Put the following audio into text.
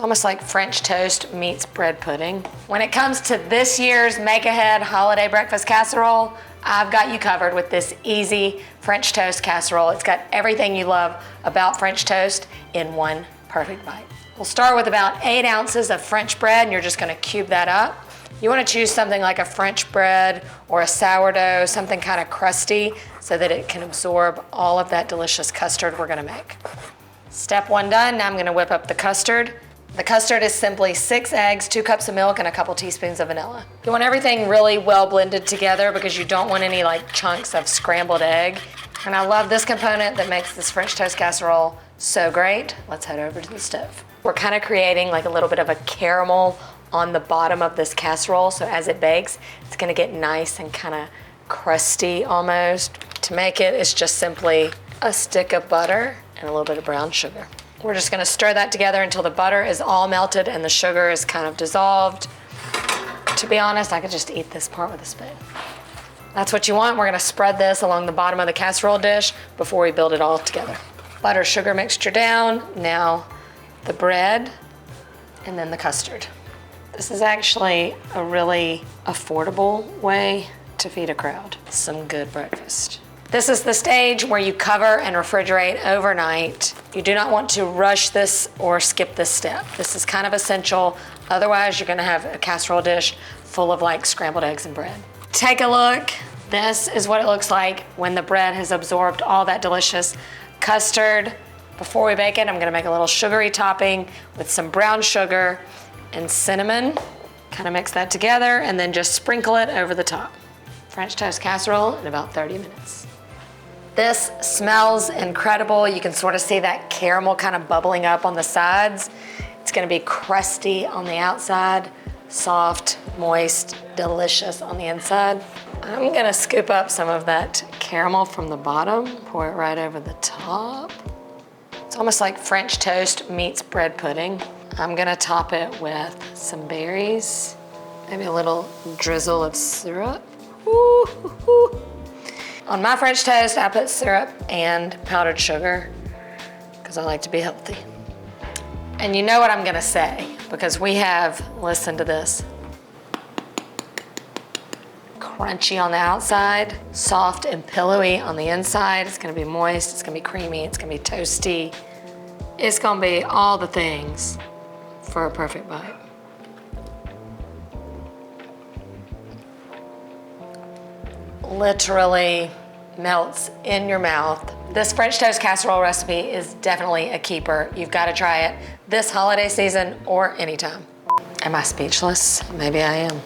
almost like French toast meets bread pudding. When it comes to this year's Make Ahead holiday breakfast casserole, I've got you covered with this easy French toast casserole. It's got everything you love about French toast in one perfect bite. We'll start with about 8 ounces of French bread, and you're just gonna cube that up. You wanna choose something like a French bread or a sourdough, something kind of crusty so that it can absorb all of that delicious custard we're gonna make. Step 1 done, now I'm gonna whip up the custard. The custard is simply 6 eggs, 2 cups of milk, and a couple teaspoons of vanilla. You want everything really well blended together because you don't want any like chunks of scrambled egg. And I love this component that makes this French toast casserole so great. Let's head over to the stove. We're kind of creating like a little bit of a caramel on the bottom of this casserole, so as it bakes, it's gonna get nice and kind of crusty almost. To make it, it's just simply a stick of butter and a little bit of brown sugar. We're just gonna stir that together until the butter is all melted and the sugar is kind of dissolved. To be honest, I could just eat this part with a spoon. That's what you want. We're gonna spread this along the bottom of the casserole dish before we build it all together. Butter, sugar mixture down, now the bread, and then the custard. This is actually a really affordable way to feed a crowd some good breakfast. This is the stage where you cover and refrigerate overnight. You do not want to rush this or skip this step. This is kind of essential. Otherwise, you're gonna have a casserole dish full of like scrambled eggs and bread. Take a look. This is what it looks like when the bread has absorbed all that delicious custard. Before we bake it, I'm gonna make a little sugary topping with some brown sugar and cinnamon. Kind of mix that together and then just sprinkle it over the top. French toast casserole in about 30 minutes. This smells incredible. You can sort of see that caramel kind of bubbling up on the sides. It's gonna be crusty on the outside, soft, moist, delicious on the inside. I'm gonna scoop up some of that caramel from the bottom, pour it right over the top. It's almost like French toast meets bread pudding. I'm gonna top it with some berries, maybe a little drizzle of syrup. Ooh. On my French toast, I put syrup and powdered sugar because I like to be healthy. And you know what I'm gonna say, because we have, listen to this, crunchy on the outside, soft and pillowy on the inside. It's gonna be moist, it's gonna be creamy, it's gonna be toasty. It's gonna be all the things for a perfect bite. Literally melts in your mouth. This French toast casserole recipe is definitely a keeper. You've got to try it this holiday season or anytime. Am I speechless? Maybe I am.